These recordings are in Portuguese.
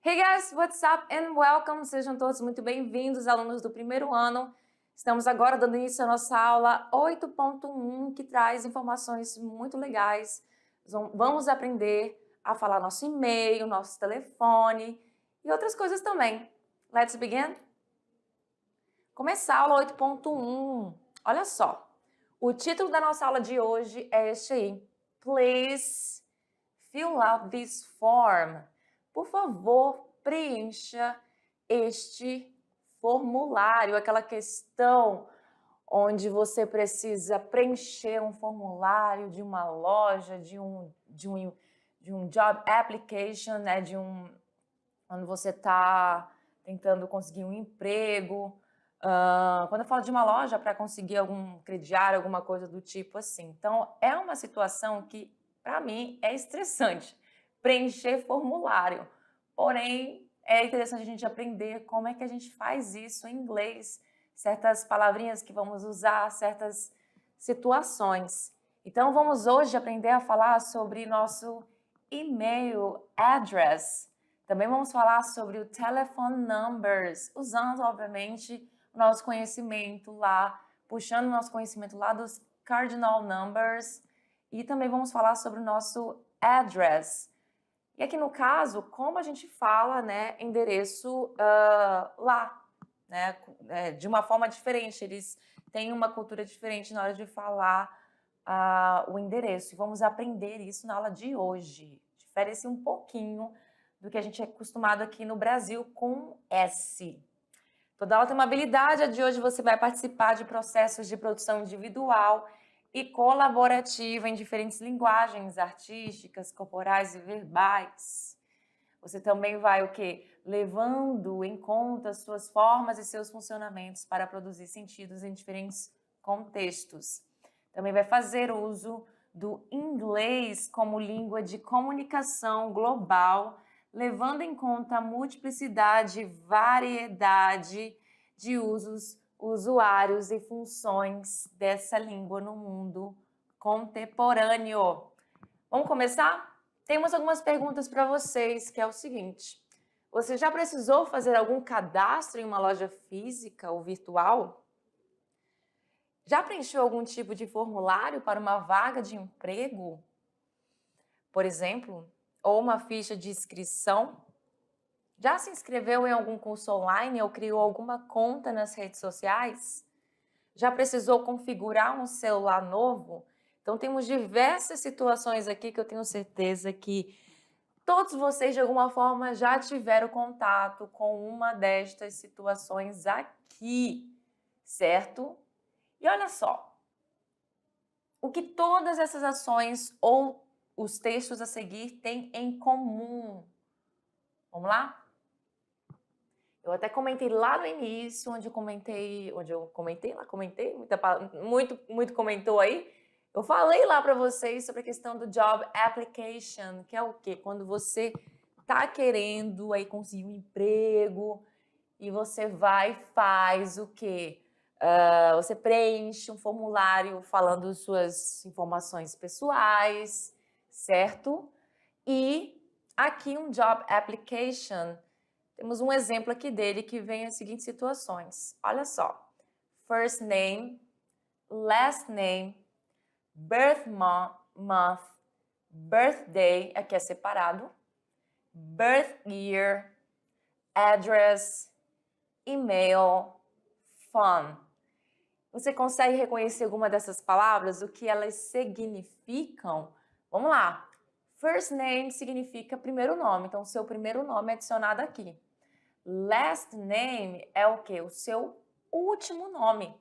Hey guys, what's up and welcome! Sejam todos muito bem-vindos, alunos do primeiro ano. Estamos agora dando início à nossa aula 8.1, que traz informações muito legais. Vamos aprender a falar nosso e-mail, nosso telefone e outras coisas também. Let's begin? Começar a aula 8.1. Olha só, o título da nossa aula de hoje é este aí. Please fill out this form. Por favor, preencha este formulário, aquela questão onde você precisa preencher um formulário de uma loja, de um job application, né? Quando você está tentando conseguir um emprego. Quando eu falo de uma loja, para conseguir algum crediário, alguma coisa do tipo assim. Então, é uma situação que, para mim, é estressante. Preencher formulário. Porém, é interessante a gente aprender como é que a gente faz isso em inglês, certas palavrinhas que vamos usar, certas situações. Então, vamos hoje aprender a falar sobre nosso e-mail address. Também vamos falar sobre o telephone numbers, usando, obviamente, o nosso conhecimento lá, puxando o nosso conhecimento lá dos cardinal numbers. E também vamos falar sobre o nosso address. E aqui no caso, como a gente fala, né, endereço lá, né, de uma forma diferente. Eles têm uma cultura diferente na hora de falar o endereço. E vamos aprender isso na aula de hoje. Difere-se um pouquinho do que a gente é acostumado aqui no Brasil com S. Toda aula tem uma habilidade. A de hoje você vai participar de processos de produção individual e colaborativa em diferentes linguagens artísticas, corporais e verbais. Você também vai o quê? Levando em conta suas formas e seus funcionamentos para produzir sentidos em diferentes contextos. Também vai fazer uso do inglês como língua de comunicação global, levando em conta a multiplicidade e variedade de usuários e funções dessa língua no mundo contemporâneo. Vamos começar? Temos algumas perguntas para vocês, que é o seguinte. Você já precisou fazer algum cadastro em uma loja física ou virtual? Já preencheu algum tipo de formulário para uma vaga de emprego, por exemplo, ou uma ficha de inscrição? Já se inscreveu em algum curso online ou criou alguma conta nas redes sociais? Já precisou configurar um celular novo? Então, temos diversas situações aqui que eu tenho certeza que todos vocês, de alguma forma, já tiveram contato com uma destas situações aqui, certo? E olha só, o que todas essas ações ou os textos a seguir têm em comum? Vamos lá? Eu até comentei lá no início, comentei, muito comentou aí. Eu falei lá para vocês sobre a questão do job application, que é o quê? Quando você tá querendo aí conseguir um emprego e você vai e faz o quê? Você preenche um formulário falando suas informações pessoais, certo? E aqui um job application, temos um exemplo aqui dele que vem as seguintes situações. Olha só. First name, last name, month, birthday, aqui é separado, birth year, address, email, phone. Você consegue reconhecer alguma dessas palavras? O que elas significam? Vamos lá. First name significa primeiro nome, então o seu primeiro nome é adicionado aqui. Last name é o quê? O seu último nome.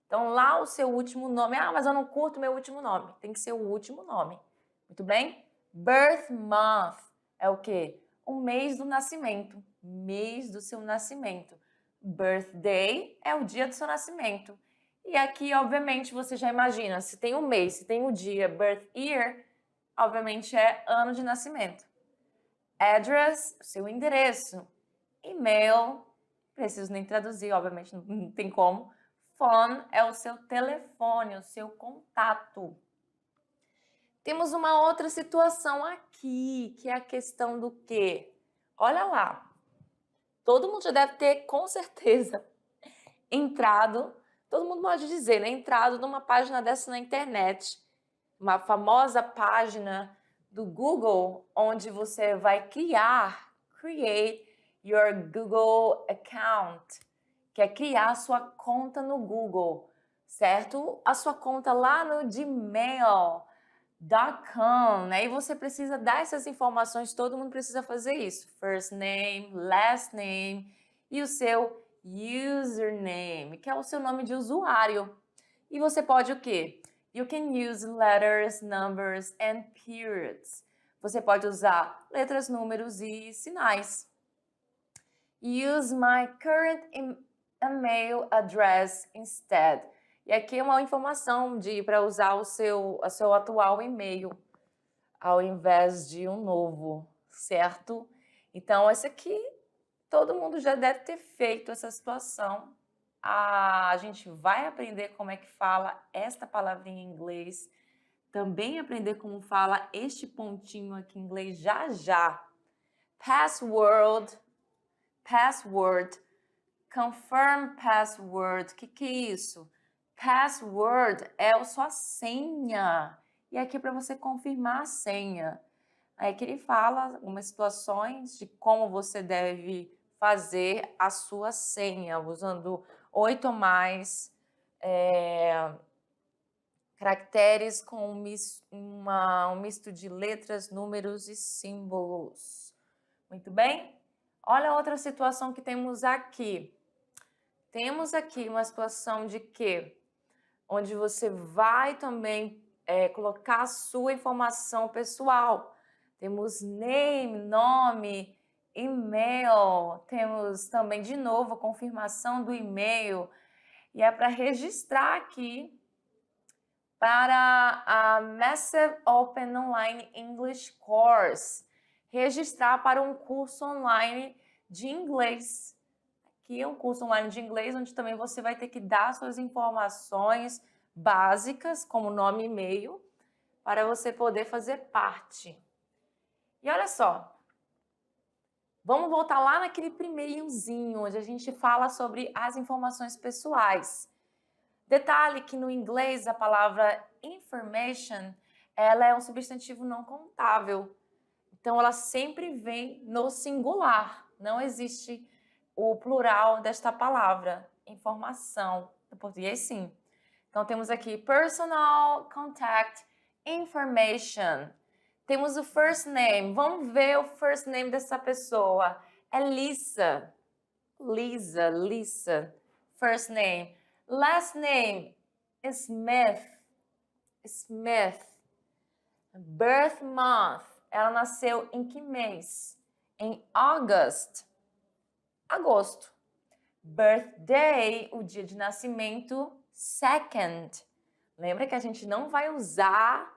Então, lá o seu último nome. Ah, mas eu não curto meu último nome. Tem que ser o último nome. Muito bem? Birth month é o quê? O mês do nascimento. Mês do seu nascimento. Birthday é o dia do seu nascimento. E aqui, obviamente, você já imagina, se tem um mês, se tem o dia, birth year, obviamente é ano de nascimento. Address, seu endereço. E-mail, preciso nem traduzir, obviamente, não tem como. Phone é o seu telefone, o seu contato. Temos uma outra situação aqui, que é a questão do quê? Olha lá, Todo mundo já deve ter, com certeza, entrado, todo mundo pode dizer, né? Entrado numa página dessa na internet, uma famosa página do Google, onde você vai create your Google account, que é criar a sua conta no Google, certo? A sua conta lá no Gmail.com, né? E você precisa dar essas informações, todo mundo precisa fazer isso. First name, last name e o seu username, que é o seu nome de usuário. E você pode o quê? You can use letters, numbers and periods. Você pode usar letras, números e sinais. Use my current email address instead. E aqui é uma informação para usar o seu atual e-mail ao invés de um novo, certo? Então, esse aqui, todo mundo já deve ter feito essa situação. A gente vai aprender como é que fala esta palavrinha em inglês, também aprender como fala este pontinho aqui em inglês já já. Password, confirm password, que é isso? Password é a sua senha, e aqui é para você confirmar a senha. Aí que ele fala algumas situações de como você deve fazer a sua senha, usando 8 ou mais caracteres com um misto de letras, números e símbolos. Muito bem? Olha outra situação que temos aqui. Temos aqui uma situação de quê? Onde você vai também colocar a sua informação pessoal. Temos name, nome, e-mail, temos também, de novo, a confirmação do e-mail. E é para registrar aqui para a Massive Open Online English Course. Registrar para um curso online de inglês. Aqui é um curso online de inglês, onde também você vai ter que dar suas informações básicas, como nome e e-mail, para você poder fazer parte. E olha só, vamos voltar lá naquele primeirinhozinho, onde a gente fala sobre as informações pessoais. Detalhe que no inglês a palavra information, ela é um substantivo não contável. Então, ela sempre vem no singular. Não existe o plural desta palavra, informação. No português, sim. Então, temos aqui personal contact information. Temos o first name. Vamos ver o first name dessa pessoa. É Lisa. Lisa. First name. Last name, Smith. Birth month. Ela nasceu em que mês? Em August. Agosto. Birthday, o dia de nascimento, second. Lembra que a gente não vai usar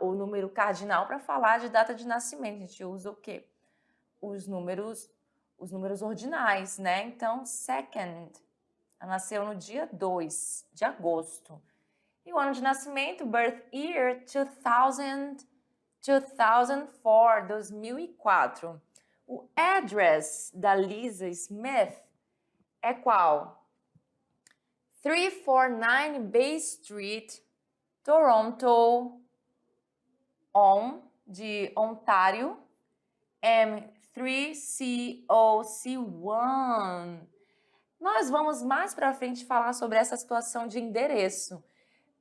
o número cardinal para falar de data de nascimento. A gente usa o quê? Os números ordinais, né? Então, second. Ela nasceu no dia 2 de agosto. E o ano de nascimento, birth year, 2004. O address da Lisa Smith é qual? 349 Bay Street, Toronto, de Ontário, M3COC1. Nós vamos mais para frente falar sobre essa situação de endereço.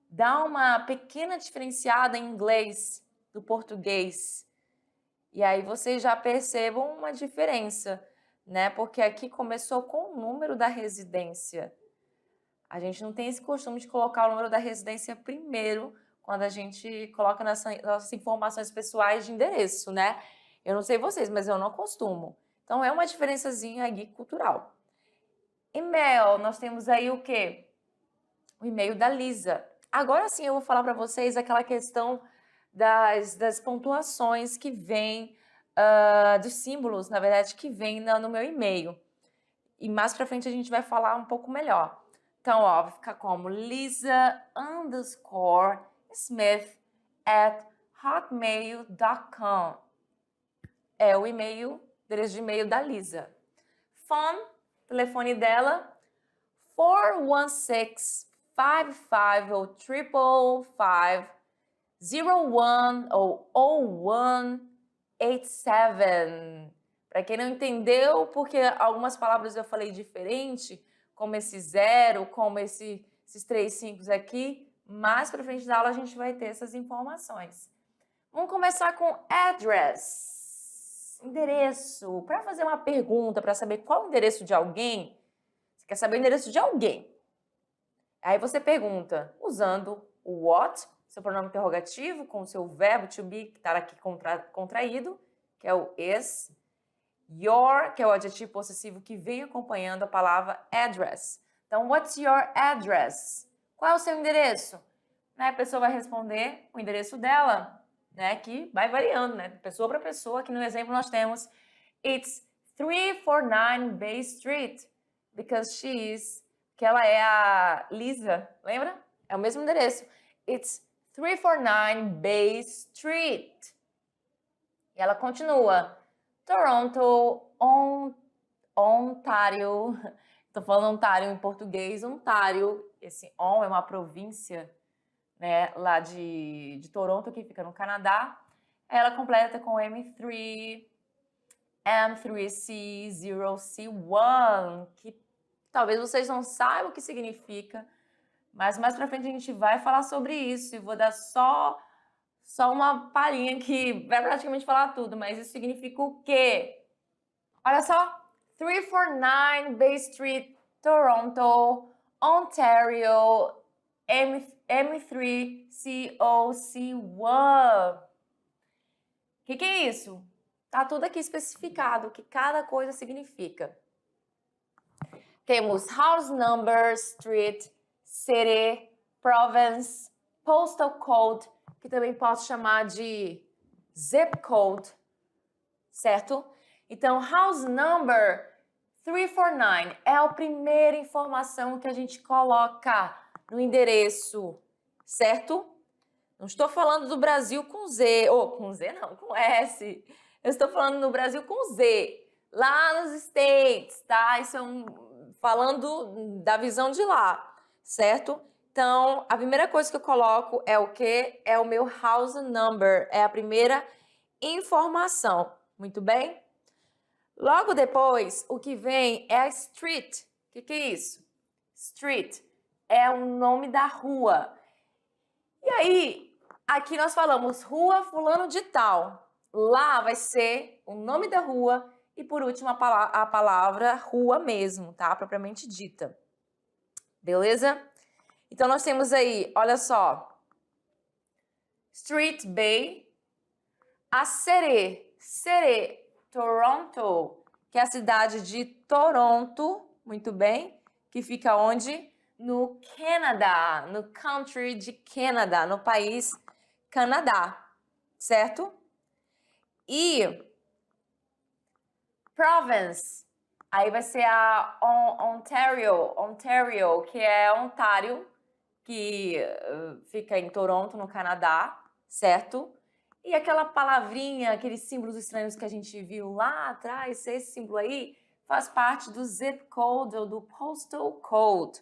Dá uma pequena diferenciada em inglês do português. E aí vocês já percebam uma diferença, né? Porque aqui começou com o número da residência. A gente não tem esse costume de colocar o número da residência primeiro quando a gente coloca nossas informações pessoais de endereço, né? Eu não sei vocês, mas eu não costumo. Então é uma diferençazinha aí cultural. E-mail, nós temos aí o quê? O e-mail da Lisa. Agora sim eu vou falar para vocês aquela questão das pontuações que vem, dos símbolos, na verdade, que vem no meu e-mail. E mais para frente a gente vai falar um pouco melhor. Então, ó, vai ficar como lisa_smith@hotmail.com. É o e-mail, endereço de e-mail da Lisa. telefone dela, 416-55 ou 555-01 ou 0187. Para quem não entendeu, porque algumas palavras eu falei diferente, como esse 0, como esses 3 5 aqui, mais para frente da aula a gente vai ter essas informações. Vamos começar com address, endereço. Para fazer uma pergunta, para saber qual o endereço de alguém, você quer saber o endereço de alguém. Aí você pergunta usando o what, seu pronome interrogativo, com o seu verbo to be, que está aqui contraído, que é o is. Your, que é o adjetivo possessivo que vem acompanhando a palavra address. Então, what's your address? Qual é o seu endereço? Né, a pessoa vai responder o endereço dela, né, que vai variando, né, pessoa para pessoa. Aqui no exemplo nós temos It's 349 Bay Street, because que ela é a Lisa, lembra? É o mesmo endereço. It's 349 Bay Street. E ela continua. Toronto, Ontário. Estou falando Ontário em português. Ontário, esse On é uma província, né, lá de Toronto, que fica no Canadá. Ela completa com M3, M3C0C1, que talvez vocês não saibam o que significa, mas mais pra frente a gente vai falar sobre isso e vou dar só uma palhinha que vai praticamente falar tudo, mas isso significa o quê? Olha só, 349 Bay Street, Toronto, Ontario, M3COC1. O que é isso? Tá tudo aqui especificado, o que cada coisa significa. Temos house number, street, city, province, postal code, que também posso chamar de zip code, certo? Então, house number 349 é a primeira informação que a gente coloca no endereço, certo? Não estou falando do Brasil com Z, ou com Z não, com S. Eu estou falando do Brasil com Z, lá nos States, tá? Isso é falando da visão de lá, certo? Então, a primeira coisa que eu coloco é o quê? É o meu house number, é a primeira informação, muito bem? Logo depois, o que vem é a street. O que é isso? Street é o nome da rua. E aí, aqui nós falamos rua fulano de tal. Lá vai ser o nome da rua e, por último, a palavra rua mesmo, tá? Propriamente dita. Beleza? Então, nós temos aí, olha só, Street Bay, a City, Toronto, que é a cidade de Toronto, muito bem, que fica onde? No Canadá, no country de Canadá, no país Canadá, certo? E province, aí vai ser a Ontario, que é Ontário, que fica em Toronto, no Canadá, certo? E aquela palavrinha, aqueles símbolos estranhos que a gente viu lá atrás, esse símbolo aí faz parte do zip code ou do postal code,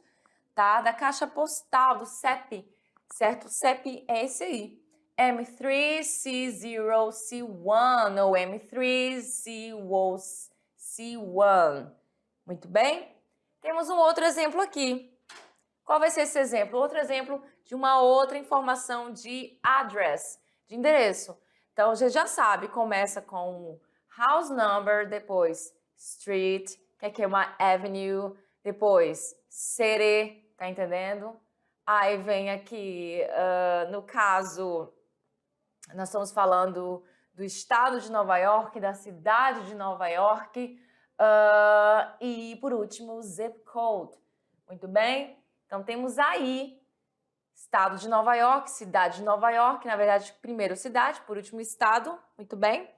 tá? Da caixa postal, do CEP, certo? O CEP é esse aí, M3C0C1 ou M3C1. Muito bem? Temos um outro exemplo aqui. Qual vai ser esse exemplo? Outro exemplo de uma outra informação de address, de endereço. Então, você já sabe, começa com house number, depois street, que aqui é uma avenue, depois city, tá entendendo? Aí vem aqui, no caso, nós estamos falando do estado de Nova York, da cidade de Nova York, e por último, zip code. Muito bem? Então, temos aí estado de Nova York, cidade de Nova York, na verdade, primeiro cidade, por último estado, muito bem?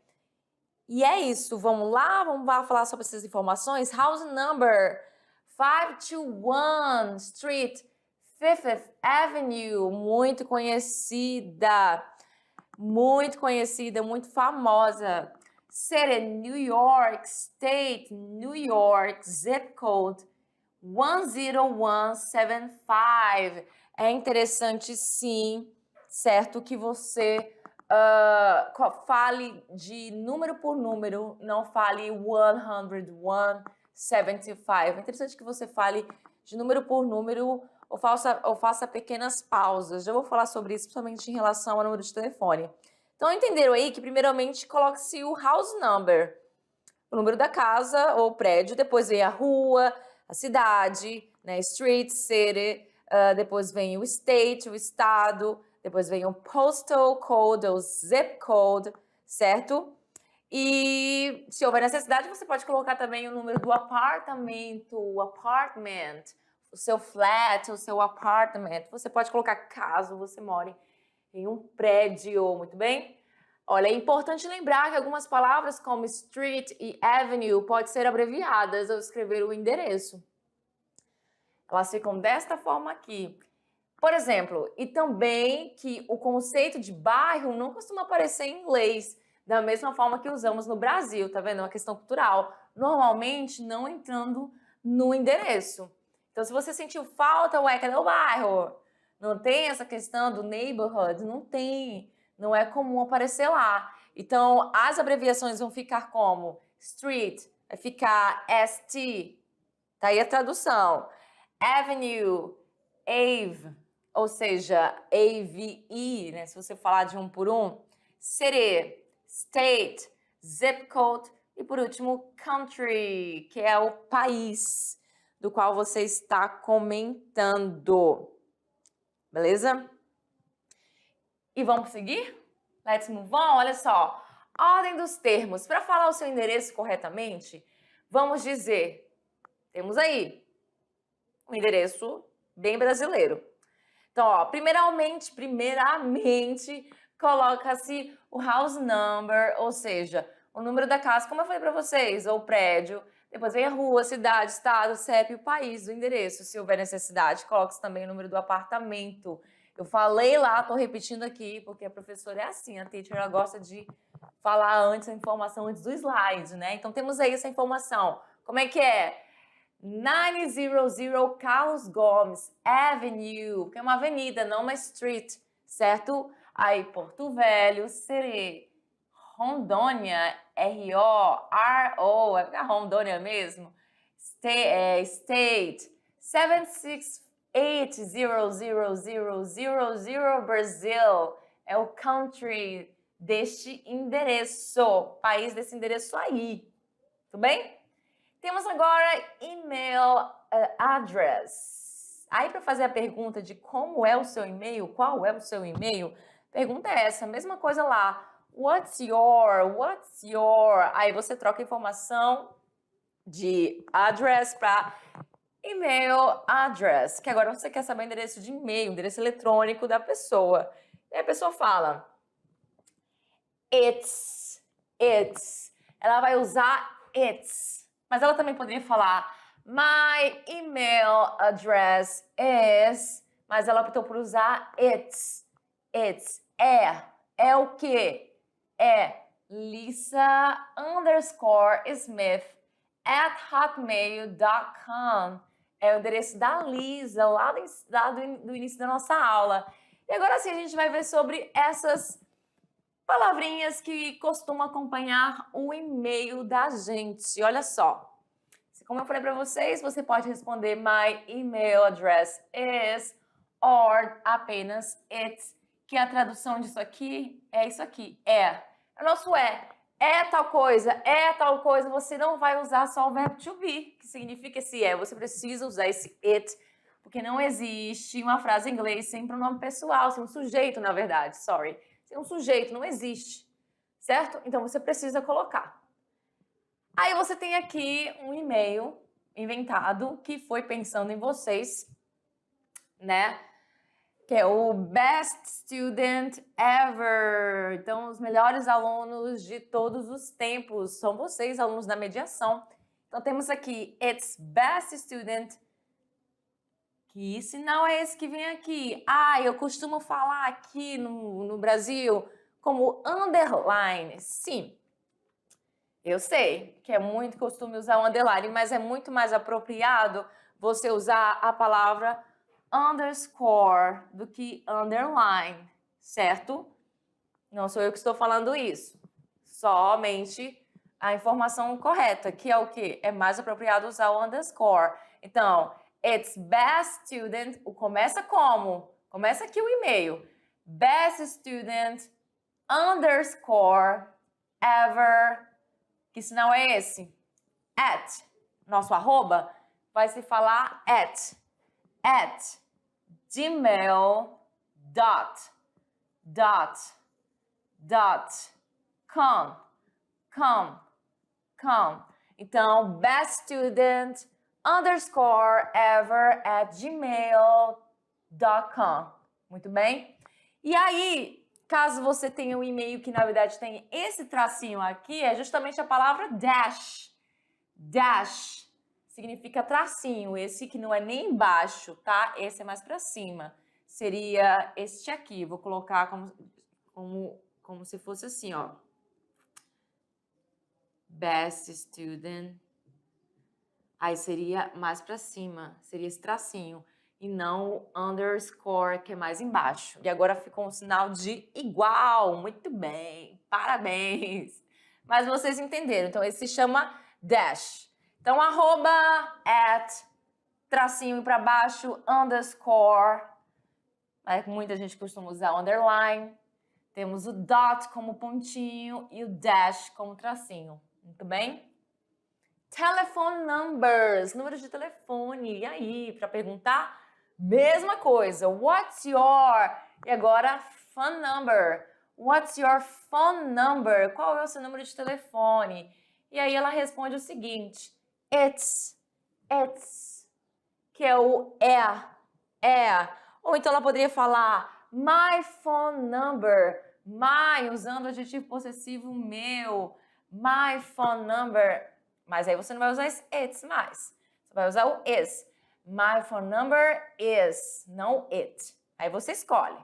E é isso, vamos lá falar sobre essas informações. House number 521 Street, Fifth Avenue, muito conhecida, muito famosa. City, New York. State, New York. Zip code, 10175. É interessante, sim, certo, que você fale de número por número, não fale 10175. É interessante que você fale de número por número ou faça pequenas pausas. Já vou falar sobre isso, principalmente em relação ao número de telefone. Então, entenderam aí que, primeiramente, coloque-se o house number, o número da casa ou prédio, depois vem a rua, a cidade, né, street, city, depois vem o state, o estado, depois vem o postal code, o zip code, certo? E se houver necessidade, você pode colocar também o número do apartamento, o apartment, o seu flat, o seu apartment. Você pode colocar caso você more em um prédio, muito bem? Olha, é importante lembrar que algumas palavras como street e avenue podem ser abreviadas ao escrever o endereço. Elas ficam desta forma aqui. Por exemplo, e também que o conceito de bairro não costuma aparecer em inglês da mesma forma que usamos no Brasil, tá vendo? É uma questão cultural. Normalmente não entrando no endereço. Então, se você sentiu falta, ué, cadê o bairro? Não tem essa questão do neighborhood? Não tem. Não é comum aparecer lá. Então, as abreviações vão ficar como street, vai ficar ST. Tá aí a tradução. Avenue, AVE, ou seja, AVE, né? Se você falar de um por um. City, state, zip code e por último, country, que é o país do qual você está comentando. Beleza? E vamos seguir? Let's move on. Olha só. Ordem dos termos. Para falar o seu endereço corretamente, vamos dizer, temos aí um endereço bem brasileiro. Então, ó, primeiramente, coloca-se o house number, ou seja, o número da casa, como eu falei para vocês, ou prédio. Depois vem a rua, cidade, estado, CEP, o país, o endereço. Se houver necessidade, coloque-se também o número do apartamento. Eu falei lá, estou repetindo aqui, porque a professora é assim, a teacher ela gosta de falar antes a informação antes do slide, né? Então temos aí essa informação. Como é que é? 900 Carlos Gomes Avenue, que é uma avenida, não uma street, certo? Aí Porto Velho, City, Rondônia, R-O-R-O, é Rondônia mesmo, State, 768000000 Brasil, é o country deste endereço, país desse endereço aí, tudo bem? Temos agora email address. Aí para fazer a pergunta de como é o seu e-mail, qual é o seu e-mail, pergunta é essa, mesma coisa lá. What's your? Aí você troca a informação de address para email address, que agora você quer saber o endereço de e-mail, o endereço eletrônico da pessoa. E a pessoa fala it's. Ela vai usar it's, mas ela também poderia falar my email address is, mas ela optou por usar it's. É o quê? É Lisa_Smith@hotmail.com. É o endereço da Lisa, lá do início da nossa aula. E agora sim a gente vai ver sobre essas palavrinhas que costumam acompanhar o e-mail da gente. Olha só. Como eu falei para vocês, você pode responder my email address is or apenas it's, que a tradução disso aqui é isso aqui, é. O nosso é tal coisa, você não vai usar só o verbo to be, que significa esse é, você precisa usar esse it, porque não existe uma frase em inglês sem pronome pessoal, sem um sujeito, na verdade, sorry. Sem um sujeito, não existe, certo? Então você precisa colocar. Aí você tem aqui um e-mail inventado que foi pensando em vocês, né? Que é o Best Student Ever. Então, os melhores alunos de todos os tempos são vocês, alunos da mediação. Então, temos aqui It's Best Student. Que sinal é esse que vem aqui? Ah, eu costumo falar aqui no Brasil como underline. Sim. Eu sei que é muito costume usar o underline, mas é muito mais apropriado você usar a palavra underscore do que underline, certo? Não sou eu que estou falando isso. Somente a informação correta, que é o quê? É mais apropriado usar o underscore. Então, it's best student, começa como? Começa aqui o e-mail. Best student underscore ever. Que sinal é esse? At. Nosso arroba vai se falar at gmail.com. Então, best student underscore ever at gmail.com. Muito bem? E aí, caso você tenha um e-mail que na verdade tem esse tracinho aqui, é justamente a palavra dash. Dash significa tracinho, esse que não é nem embaixo, tá? Esse é mais para cima. Seria este aqui, vou colocar como se fosse assim, ó. Best student. Aí seria mais para cima, seria esse tracinho. E não underscore, que é mais embaixo. E agora ficou um sinal de igual. Muito bem, parabéns. Mas vocês entenderam, então esse se chama dash. Então, arroba, at, tracinho para baixo, underscore. Muita gente costuma usar underline. Temos o dot como pontinho e o dash como tracinho. Muito bem? Telephone numbers, número de telefone. E aí, para perguntar, mesma coisa. What's your... E agora, phone number. What's your phone number? Qual é o seu número de telefone? E aí ela responde o seguinte. It's, que é o é. Ou então ela poderia falar my phone number, my, usando o adjetivo possessivo meu, my phone number, mas aí você não vai usar esse it's mais, você vai usar o is. My phone number is, não it. Aí você escolhe.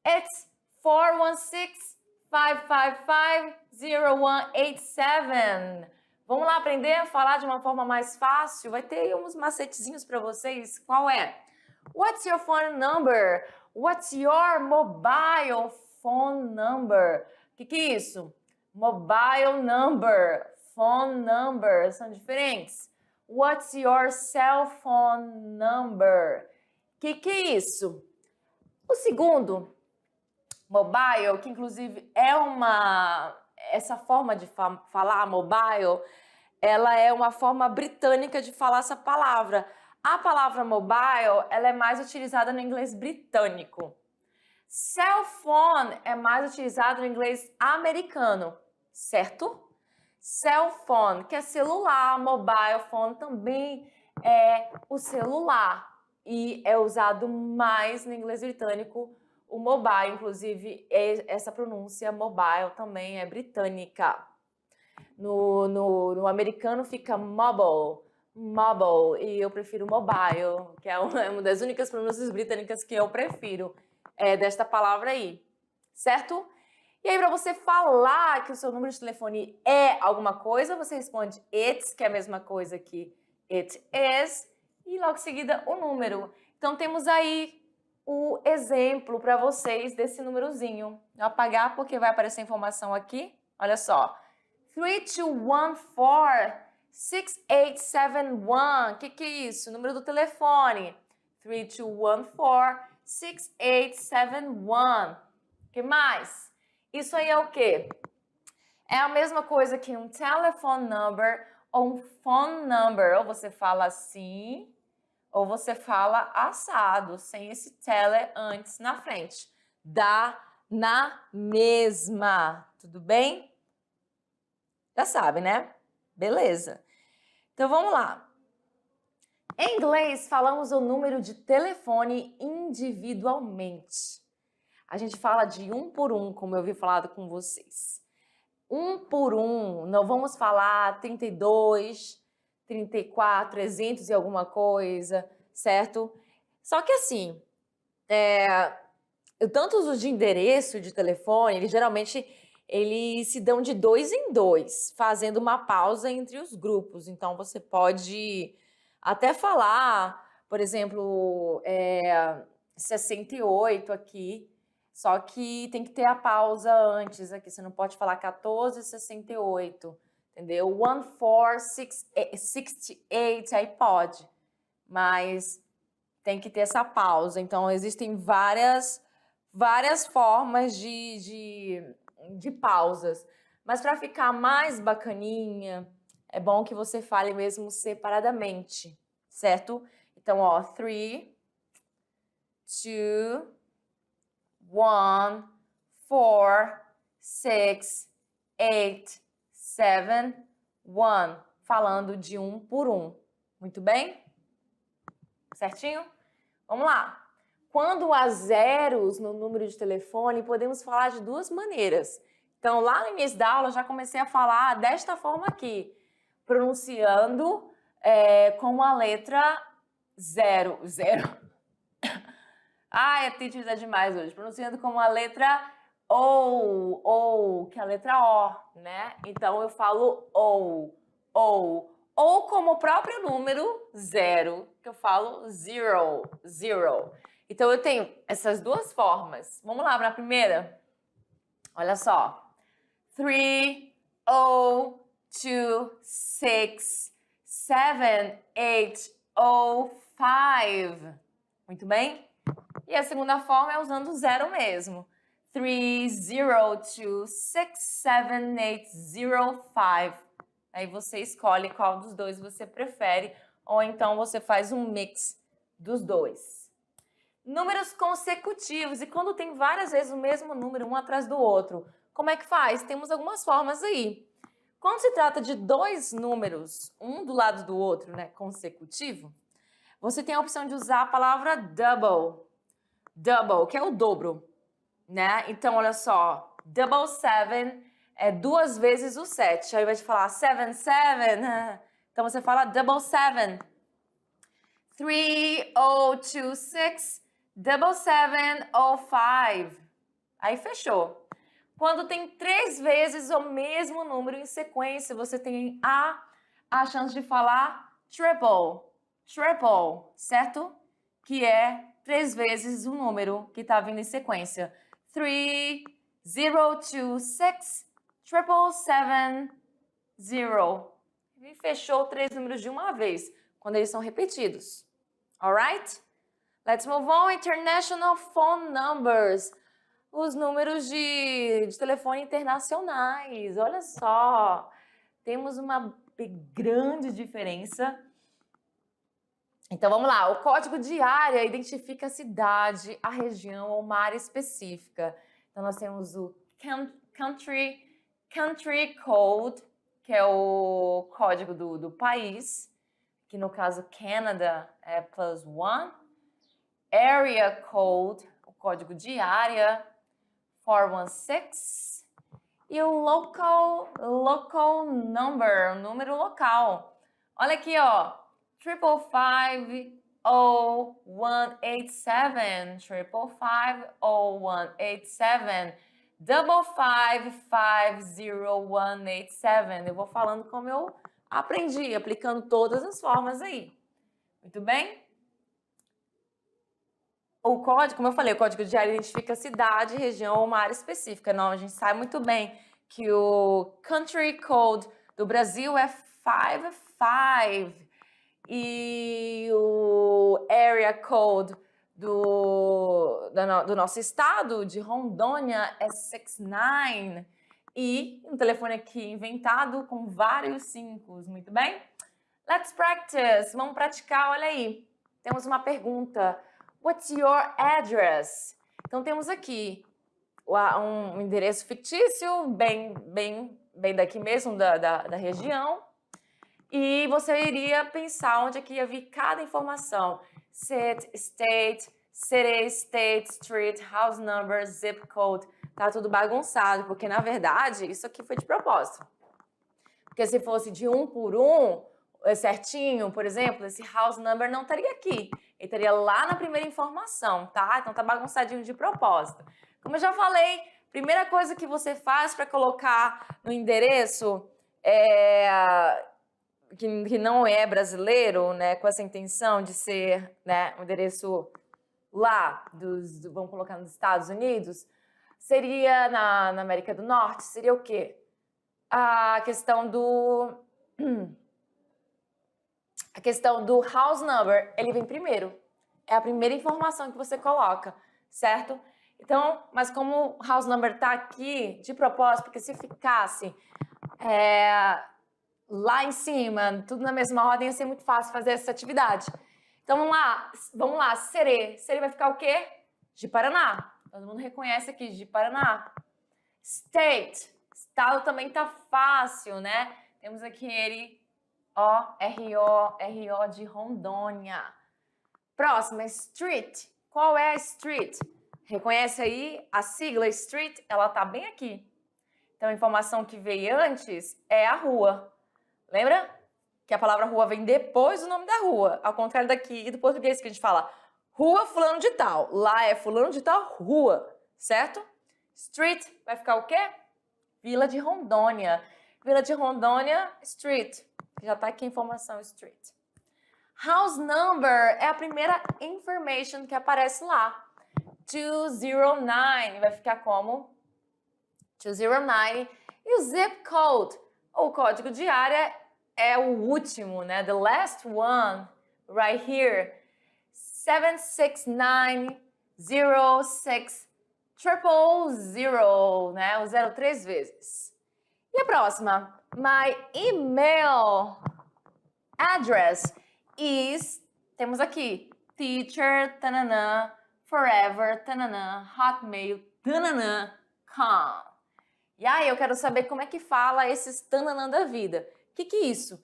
It's 416-555-0187. Vamos lá aprender a falar de uma forma mais fácil? Vai ter aí uns macetezinhos para vocês. Qual é? What's your phone number? What's your mobile phone number? O que é isso? Mobile number, phone number, são diferentes. What's your cell phone number? O que é isso? O segundo, mobile, que inclusive é essa forma de falar mobile, ela é uma forma britânica de falar essa palavra. A palavra mobile, ela é mais utilizada no inglês britânico. Cell phone é mais utilizado no inglês americano, certo? Cell phone, que é celular, mobile phone também é o celular e é usado mais no inglês britânico. O mobile, inclusive, essa pronúncia mobile também é britânica. No americano fica mobile, e eu prefiro mobile, que é uma das únicas pronúncias britânicas que eu prefiro, desta palavra aí, certo? E aí, para você falar que o seu número de telefone é alguma coisa, você responde it's, que é a mesma coisa que it is, e logo em seguida o número. Então, temos aí o exemplo para vocês desse númerozinho. Vou apagar porque vai aparecer informação aqui. Olha só. 3214-6871. O que é isso? Número do telefone. 3214-6871. O que mais? Isso aí é o quê? É a mesma coisa que um telephone number ou um phone number. Ou você fala assim, ou você fala assado, sem esse tele antes na frente. Dá na mesma. Tudo bem? Já sabe, né? Beleza. Então, vamos lá. Em inglês, falamos o número de telefone individualmente. A gente fala de um por um, como eu havia falado com vocês. Um por um, não vamos falar 32, 34, 300 e alguma coisa, certo? Só que assim, tanto os de endereço de telefone, eles geralmente eles se dão de 2 em 2, fazendo uma pausa entre os grupos. Então, você pode até falar, por exemplo, 68 aqui, só que tem que ter a pausa antes aqui. Você não pode falar 14,68, entendeu? 14,68, aí pode, mas tem que ter essa pausa. Então, existem várias formas de pausas. Mas para ficar mais bacaninha, é bom que você fale mesmo separadamente, certo? Então, ó, 3, 2, 1, 4, 6, 8, 7, 1. Falando de um por um. Muito bem? Certinho? Vamos lá. Quando há zeros no número de telefone, podemos falar de duas maneiras. Então, lá no início da aula, eu já comecei a falar desta forma aqui, pronunciando com a letra 0. Ai, a teacher é demais hoje. Pronunciando com a letra O, que é a letra O, né? Então, eu falo ou. Ou como o próprio número 0, que eu falo zero. Então, eu tenho essas duas formas. Vamos lá para a primeira? Olha só. 3, 0, 2, 6, 7, 8, 0, 5. Muito bem? E a segunda forma é usando o zero mesmo. 3, 0, 2, 6, 7, 8, 0, 5. Aí você escolhe qual dos dois você prefere, ou então você faz um mix dos dois. Números consecutivos, e quando tem várias vezes o mesmo número, um atrás do outro, como é que faz? Temos algumas formas aí. Quando se trata de dois números, um do lado do outro, né, consecutivo, você tem a opção de usar a palavra double, que é o dobro, né? Então, olha só, double 7 é 2 vezes o 7. Aí vai te falar 7, 7. Então, você fala double 7. 3, 0, 2, 6, double 7, 0, 5. Aí, fechou. Quando tem 3 vezes o mesmo número em sequência, você tem a chance de falar triple, certo? Que é 3 vezes o número que está vindo em sequência. 3, 0, 2, 6, triple 7, 0. E fechou 3 números de uma vez, quando eles são repetidos. Alright? Let's move on. International phone numbers. Os números de telefone internacionais. Olha só, temos uma grande diferença. Então, vamos lá. O código de área identifica a cidade, a região ou uma área específica. Então, nós temos o country code, que é o código do país, que no caso Canada é +1. Area code, o código de área, 416. E o local number, o número local. Olha aqui, ó. 5550187, 5550187, 5550187. Eu vou falando como eu aprendi, aplicando todas as formas aí. Muito bem? O código, como eu falei, o código de área identifica a cidade, região ou uma área específica. Não, a gente sabe muito bem que o country code do Brasil é 55 e o area code do nosso estado, de Rondônia, é 69. E um telefone aqui inventado com vários 5. Muito bem? Let's practice. Vamos praticar, olha aí. Temos uma pergunta. What's your address? Então, temos aqui um endereço fictício, bem daqui mesmo, da região. E você iria pensar onde é que ia vir cada informação. City, state, street, house number, zip code. Tá tudo bagunçado, porque, na verdade, isso aqui foi de propósito. Porque se fosse de um por um, certinho, por exemplo, esse house number não estaria aqui. Ele estaria lá na primeira informação, tá? Então tá bagunçadinho de propósito. Como eu já falei, Primeira coisa que você faz para colocar no endereço que não é brasileiro, né, com essa intenção de ser, né, um endereço lá, vamos colocar nos Estados Unidos, seria na América do Norte, seria o quê? A questão do house number, ele vem primeiro. É a primeira informação que você coloca, certo? Então, mas como o house number está aqui de propósito, porque se ficasse lá em cima, tudo na mesma ordem, ia ser muito fácil fazer essa atividade. Então, vamos lá, Serê. Serê vai ficar o quê? De Paraná. Todo mundo reconhece aqui, de Paraná. State. Estado também tá fácil, né? Temos aqui ele, R-O de Rondônia. Próxima, street. Qual é a street? Reconhece aí a sigla street? Ela tá bem aqui. Então, a informação que veio antes é a rua. Lembra? Que a palavra rua vem depois do nome da rua. Ao contrário daqui do português que a gente fala rua fulano de tal. Lá é fulano de tal rua, certo? Street vai ficar o quê? Vila de Rondônia. Vila de Rondônia, street. Já tá aqui a informação street. House number é a primeira information que aparece lá. 209 vai ficar como? 209. E o zip code, ou código de área, é o último, né? The last one, right here. 769-06-000, né? O 0 3 vezes. E a próxima? My email address is, temos aqui, teacher, tananã, forever, tananã, hotmail, tananã, com. E aí eu quero saber como é que fala esses tananã da vida. O que é isso?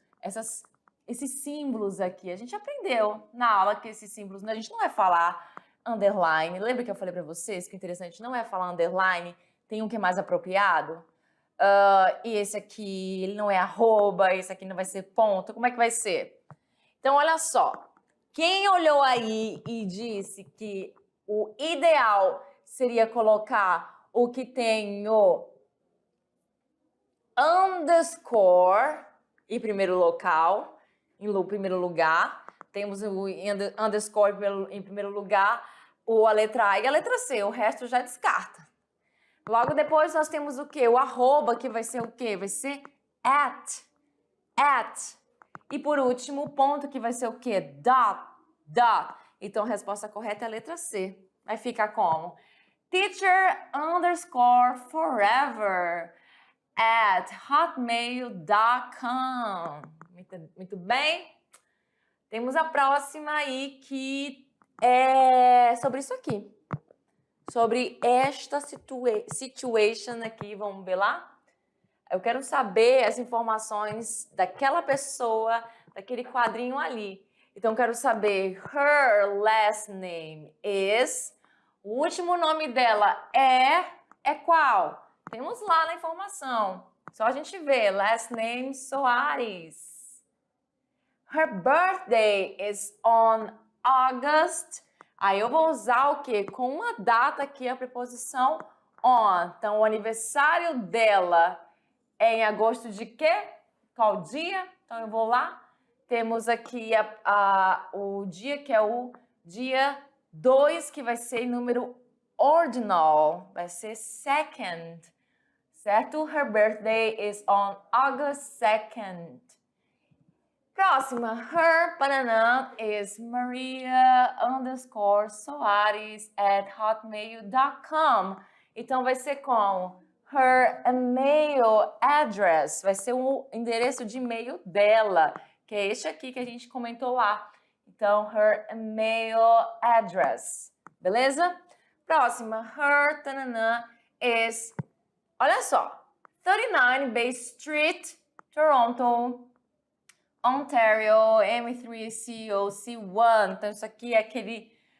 Esses símbolos aqui. A gente aprendeu na aula que esses símbolos, a gente não vai falar underline. Lembra que eu falei para vocês que o interessante não é falar underline, tem um que é mais apropriado? E esse aqui, ele não é arroba, esse aqui não vai ser ponto. Como é que vai ser? Então, olha só. Quem olhou aí e disse que o ideal seria colocar o que tem o underscore em primeiro primeiro lugar. Temos o underscore em primeiro lugar, a letra A e a letra C. O resto já descarta. Logo depois nós temos o quê? O arroba, que vai ser o quê? Vai ser at. E por último, o ponto, que vai ser o quê? Dot. Então a resposta correta é a letra C. Vai ficar como? Teacher underscore forever at hotmail.com. Muito bem. Temos a próxima aí, que é sobre isso aqui. Sobre esta situation aqui, vamos ver lá? Eu quero saber as informações daquela pessoa, daquele quadrinho ali. Então, eu quero saber, her last name is... O último nome dela é qual? Temos lá na informação. Só a gente ver, last name Soares. Her birthday is on August. Aí eu vou usar o quê? Com uma data aqui, a preposição on. Então, o aniversário dela é em agosto de quê? Qual dia? Então, eu vou lá. Temos aqui o dia, que é o dia 2, que vai ser número ordinal. Vai ser second. Certo? Her birthday is on August 2nd. Próxima, her banana is Maria _Soares at hotmail.com. Então vai ser como her email address, vai ser o endereço de e-mail dela, que é este aqui que a gente comentou lá. Então, her email address, beleza? Próxima, her tanana is, olha só, 39 Bay Street, Toronto, Ontario, M3COC1. Então, isso aqui é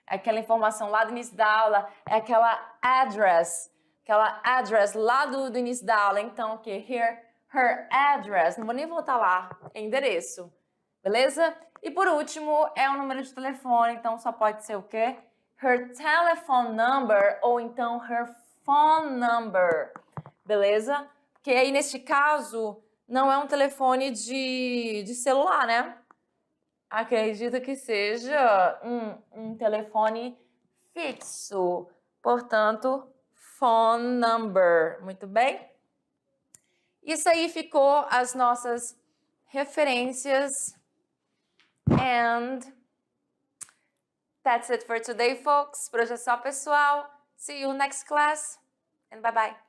aquela informação lá do início da aula, é aquela address lá do início da aula. Então, o que? Her address, não vou nem voltar lá, é endereço, beleza? E por último, é o número de telefone, então só pode ser o quê? Her telephone number, ou então her phone number, beleza? Porque aí, neste caso, não é um telefone de celular, né? Acredito que seja um telefone fixo. Portanto, phone number. Muito bem? Isso aí ficou as nossas referências. And that's it for today, folks. Por hoje é só, pessoal. See you next class and bye-bye.